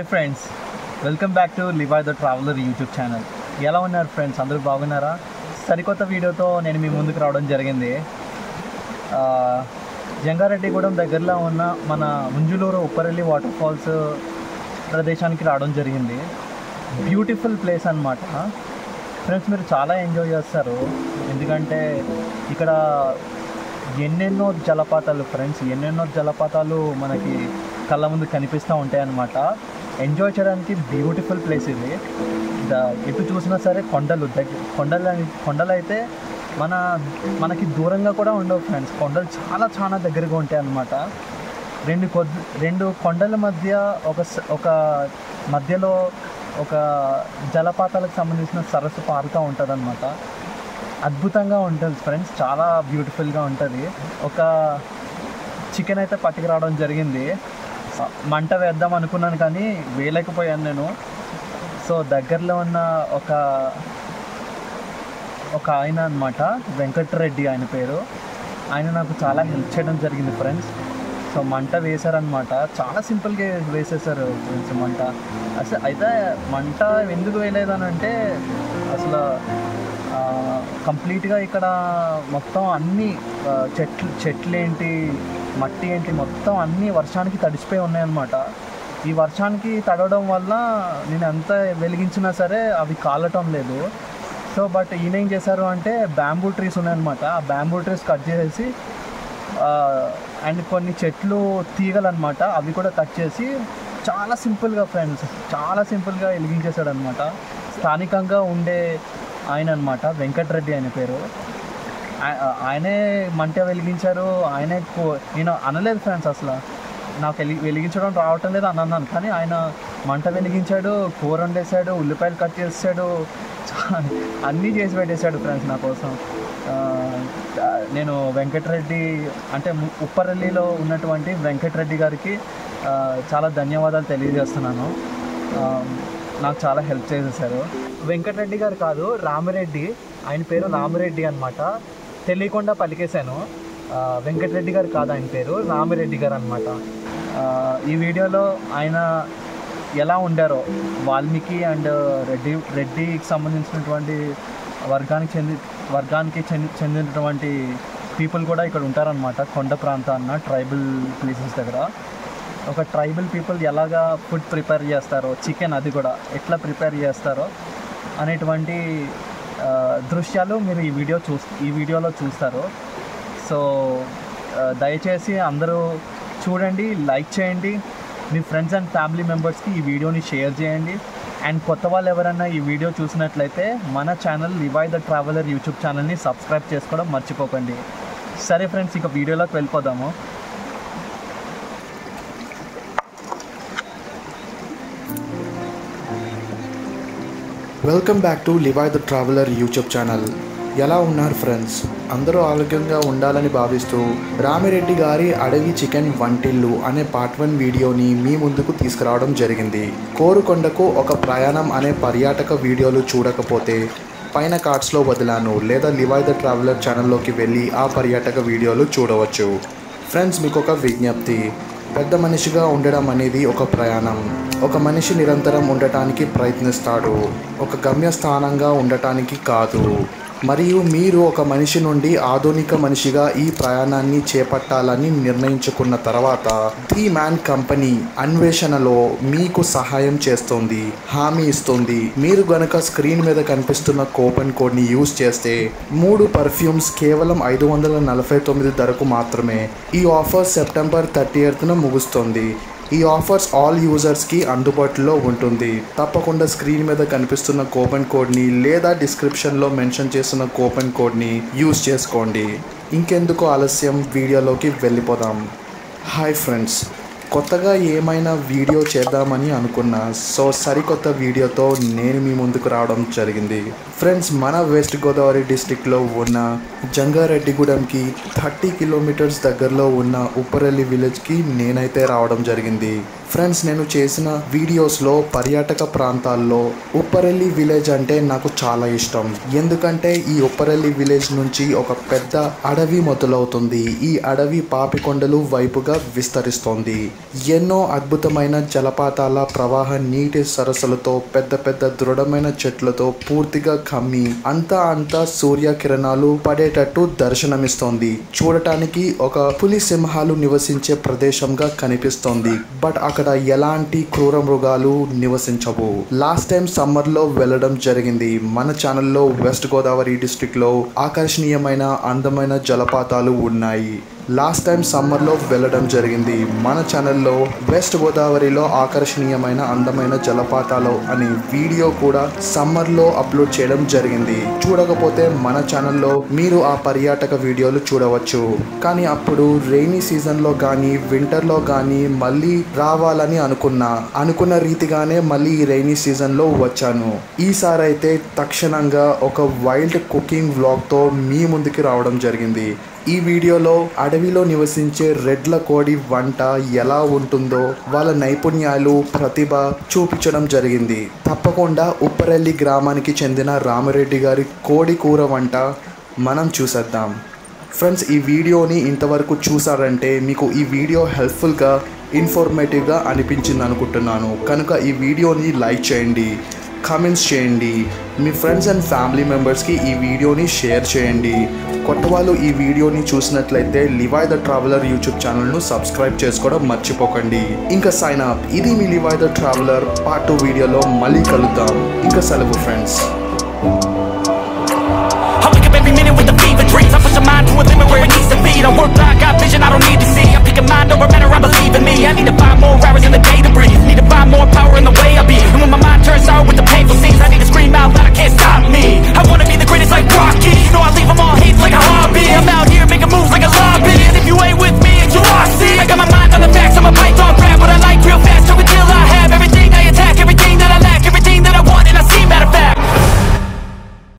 Hi friends, welcome back to Livai the traveller YouTube channel. ఎలా ఉన్నారు friends? అందరూ బాగున్నారా? సరికొత్త వీడియోతో నేను మీ ముందుకు రావడం జరిగింది. జంగారెడ్డిగూడెం దగ్గరలో ఉన్న మన ముంజులూరు ఉప్పరల్లి వాటర్ ఫాల్స్ ప్రదేశానికి రావడం జరిగింది. బ్యూటిఫుల్ ప్లేస్ అన్నమాట ఫ్రెండ్స్. మీరు చాలా ఎంజాయ్ చేస్తారు, ఎందుకంటే ఇక్కడ ఎన్నెన్నో జలపాతాలు ఫ్రెండ్స్, ఎన్నెన్నో జలపాతాలు మనకి కళ్ళ ముందు కనిపిస్తూ ఉంటాయి అన్నమాట. ఎంజాయ్ చేయడానికి బ్యూటిఫుల్ ప్లేస్ ఇది. ఎటు చూసినా సరే కొండలు అయితే మనకి దూరంగా కూడా ఉండవు ఫ్రెండ్స్. కొండలు చాలా దగ్గరగా ఉంటాయి అన్నమాట. రెండు కొండల మధ్య ఒక మధ్యలో ఒక జలపాతాలకు సంబంధించిన సరస్సు పారుతూ ఉంటుంది అన్నమాట. అద్భుతంగా ఉంటుంది ఫ్రెండ్స్, చాలా బ్యూటిఫుల్గా ఉంటుంది. ఒక చికెన్ అయితే పట్టుకురావడం జరిగింది. మంట వేద్దాం అనుకున్నాను కానీ వేయలేకపోయాను నేను. సో దగ్గరలో ఉన్న ఒక ఆయన అన్నమాట, వెంకటరెడ్డి ఆయన పేరు. ఆయన నాకు చాలా హెల్ప్ చేయడం జరిగింది ఫ్రెండ్స్. సో మంట వేశారనమాట, చాలా సింపుల్గా వేసేసారు ఫ్రెండ్స్ మంట. అయితే మంట ఎందుకు వేయలేదనంటే అసలు కంప్లీట్గా ఇక్కడ మొత్తం అన్నీ చెట్లు ఏంటి, మట్టి ఏంటి, మొత్తం అన్నీ వర్షానికి తడిసిపోయి ఉన్నాయన్నమాట. ఈ వర్షానికి తడవడం వల్ల నేను ఎంత వెలిగించినా సరే అవి కాలటం లేదు. సో బట్ ఈయన ఏం చేశారు అంటే బ్యాంబూ ట్రీస్ ఉన్నాయన్నమాట. ఆ బ్యాంబూ ట్రీస్ కట్ చేసేసి అండ్ కొన్ని చెట్లు తీగలన్నమాట, అవి కూడా కట్ చేసి చాలా సింపుల్గా ఫ్రెండ్స్, చాలా సింపుల్గా వెలిగించేశాడు అనమాట. స్థానికంగా ఉండే ఆయన అనమాట, వెంకటరెడ్డి ఆయన పేరు. ఆయనే మంట వెలిగించారు. ఆయనే నేను అనలేదు ఫ్రెండ్స్, అసలు నాకు వెలిగించడం రావటం లేదు అని అన్నాను, కానీ ఆయన మంట వెలిగించాడు, కూర వండేసాడు, ఉల్లిపాయలు కట్ చేసాడు, అన్నీ చేసి పెట్టేశాడు ఫ్రెండ్స్ నా కోసం. నేను వెంకటరెడ్డి అంటే ఉప్పరల్లిలో ఉన్నటువంటి వెంకటరెడ్డి గారికి చాలా ధన్యవాదాలు తెలియజేస్తున్నాను. నాకు చాలా హెల్ప్ చేసేసారు. వెంకటరెడ్డి గారు కాదు, రామిరెడ్డి, ఆయన పేరు రామిరెడ్డి అనమాట. తెలియకుండా పలికేశాను. వెంకటరెడ్డి గారు కాదు ఆయన పేరు, రామిరెడ్డి గారు అనమాట. ఈ వీడియోలో ఆయన ఎలా ఉండారో, వాల్మీకి అండ్ రెడ్డికి సంబంధించినటువంటి వర్గానికి చెందినటువంటి పీపుల్ కూడా ఇక్కడ ఉంటారనమాట. కొండ ప్రాంతాన్న ట్రైబల్ ప్లేసెస్ దగ్గర ఒక ట్రైబల్ పీపుల్ ఎలాగా ఫుడ్ ప్రిపేర్ చేస్తారో, చికెన్ అది కూడా ఎట్లా ప్రిపేర్ చేస్తారో అనేటువంటి దృశ్యాలు మీరు ఈ వీడియోలో చూస్తారు. సో దయచేసి అందరూ చూడండి, లైక్ చేయండి, మీ ఫ్రెండ్స్ అండ్ ఫ్యామిలీ మెంబర్స్కి ఈ వీడియోని షేర్ చేయండి. అండ్ కొత్త వాళ్ళు ఎవరైనా ఈ వీడియో చూసినట్లయితే మన channel Livai the traveller YouTube ఛానల్ని సబ్స్క్రైబ్ చేసుకోవడం మర్చిపోకండి. సరే ఫ్రెండ్స్, ఇక వీడియోలోకి వెళ్ళిపోదాము. Welcome back to Livai the traveller YouTube channel. ఎలా ఉన్నారు ఫ్రెండ్స్? అందరూ ఆరోగ్యంగా ఉండాలని భావిస్తూ రామిరెడ్డి గారి అడవి చికెన్ వంటిల్లు అనే పార్ట్ 1 వీడియోని మీ ముందుకు తీసుకురావడం జరిగింది. కోరుకొండకు ఒక ప్రయాణం అనే పర్యాటక వీడియోలు చూడకపోతే పైన కార్డ్స్లో వదిలాను, లేదా లివై ద ట్రావెలర్ ఛానల్లోకి వెళ్ళి ఆ పర్యాటక వీడియోలు చూడవచ్చు. ఫ్రెండ్స్, మీకు ఒక విజ్ఞప్తి, పెద్ద మనిషిగా ఉండడం అనేది ఒక ప్రయాణం. ఒక మనిషి నిరంతరం ఉండటానికి ప్రయత్నిస్తాడు, ఒక గమ్యస్థానంగా ఉండటానికి కాదు. మరియు మీరు ఒక మనిషి నుండి ఆధునిక మనిషిగా ఈ ప్రయాణాన్ని చేపట్టాలని నిర్ణయించుకున్న తర్వాత ది మ్యాన్ కంపెనీ అన్వేషణలో మీకు సహాయం చేస్తుంది, హామీ ఇస్తుంది. మీరు గనక స్క్రీన్ మీద కనిపిస్తున్న కూపన్ కోడ్ని యూజ్ చేస్తే 3 పర్ఫ్యూమ్స్ కేవలం 549 ధరకు మాత్రమే. ఈ ఆఫర్ సెప్టెంబర్ 30న ముగుస్తుంది. ఈ ఆఫర్స్ ఆల్ యూజర్స్కి అందుబాటులో ఉంటుంది. తప్పకుండా స్క్రీన్ మీద కనిపిస్తున్న కూపన్ కోడ్ని లేదా డిస్క్రిప్షన్లో మెన్షన్ చేస్తున్న కూపన్ కోడ్ని యూజ్ చేసుకోండి. ఇంకెందుకు ఆలస్యం, వీడియోలోకి వెళ్ళిపోదాం. హాయ్ ఫ్రెండ్స్, కొత్తగా ఏమైనా వీడియో చేద్దామని అనుకున్నా. సో సరికొత్త వీడియోతో నేను మీ ముందుకు రావడం జరిగింది. ఫ్రెండ్స్, మన వెస్ట్ గోదావరి డిస్టిక్లో ఉన్న జంగారెడ్డిగూడెంకి 30 కిలోమీటర్స్ దగ్గరలో ఉన్న ఉప్పరల్లి విలేజ్కి నేనైతే రావడం జరిగింది. ఫ్రెండ్స్, నేను చేసిన వీడియోస్లో పర్యాటక ప్రాంతాల్లో ఉప్పరెల్లి విలేజ్ అంటే నాకు చాలా ఇష్టం. ఎందుకంటే ఈ ఉప్పరెల్లి విలేజ్ నుంచి ఒక పెద్ద అడవి మొదలవుతుంది. ఈ అడవి పాపికొండలు వైపుగా విస్తరిస్తోంది. ఎన్నో అద్భుతమైన జలపాతాల ప్రవాహ నీటి సరస్సులతో పెద్ద పెద్ద దృఢమైన చెట్లతో పూర్తిగా కమ్మి అంతా సూర్యకిరణాలు పడేటట్టు దర్శనమిస్తోంది. చూడటానికి ఒక పులి సింహాలు నివసించే ప్రదేశంగా కనిపిస్తోంది. బట్ అక్కడ ఎలాంటి క్రూర మృగాలు నివసించవు. లాస్ట్ టైం సమ్మర్ లో వెళ్ళడం జరిగింది. మన ఛానల్లో వెస్ట్ గోదావరి డిస్ట్రిక్ట్ లో ఆకర్షణీయమైన అందమైన జలపాతాలు ఉన్నాయి. లాస్ట్ టైం సమ్మర్లో వెళ్ళడం జరిగింది. మన ఛానల్లో వెస్ట్ గోదావరిలో ఆకర్షణీయమైన అందమైన జలపాతాలు అనే వీడియో కూడా సమ్మర్లో అప్లోడ్ చేయడం జరిగింది. చూడకపోతే మన ఛానల్లో మీరు ఆ పర్యాటక వీడియోలు చూడవచ్చు. కానీ అప్పుడు రెయినీ సీజన్లో కానీ వింటర్లో కానీ మళ్ళీ రావాలని అనుకున్న రీతిగానే మళ్ళీ ఈ రెయినీ సీజన్లో వచ్చాను. ఈసారి అయితే తక్షణంగా ఒక వైల్డ్ కుకింగ్ వ్లాగ్తో మీ ముందుకి రావడం జరిగింది. ఈ వీడియోలో అడవిలో నివసించే రెడ్ల కోడి వంట ఎలా ఉంటుందో వాళ్ళ నైపుణ్యాలు ప్రతిభ చూపించడం జరిగింది. తప్పకుండా ఉప్పరెల్లి గ్రామానికి చెందిన రామిరెడ్డి గారి కోడి కూర వంట మనం చూసేద్దాం. ఫ్రెండ్స్, ఈ వీడియోని ఇంతవరకు చూసారంటే మీకు ఈ వీడియో హెల్ప్ఫుల్గా ఇన్ఫర్మేటివ్గా అనిపించింది అనుకుంటున్నాను. కనుక ఈ వీడియోని లైక్ చేయండి, కామెంట్స్ చేయండి, మీ ఫ్రెండ్స్ అండ్ ఫ్యామిలీ మెంబర్స్కి ఈ వీడియోని షేర్ చేయండి. కొత్త వాళ్ళు ఈ వీడియోని చూసినట్లయితే లివాయ్ ద ట్రావెలర్ యూట్యూబ్ ఛానల్ను సబ్స్క్రైబ్ చేసుకోవడం మర్చిపోకండి. ఇంకా సైన్ అప్. ఇది మీ లివాయ్ ద ట్రావెలర్ పార్ట్ 2 వీడియోలో మళ్ళీ కలుద్దాం. ఇంకా సెలవు friends. Every minute with the fever dreams, I push my mind to a limit where it needs to be. I work blind, got vision I don't need to see. I'm picking mind over matter, I believe in me. I need to find more hours in the day to breathe. Need to find more power in the way I be. And when my mind turns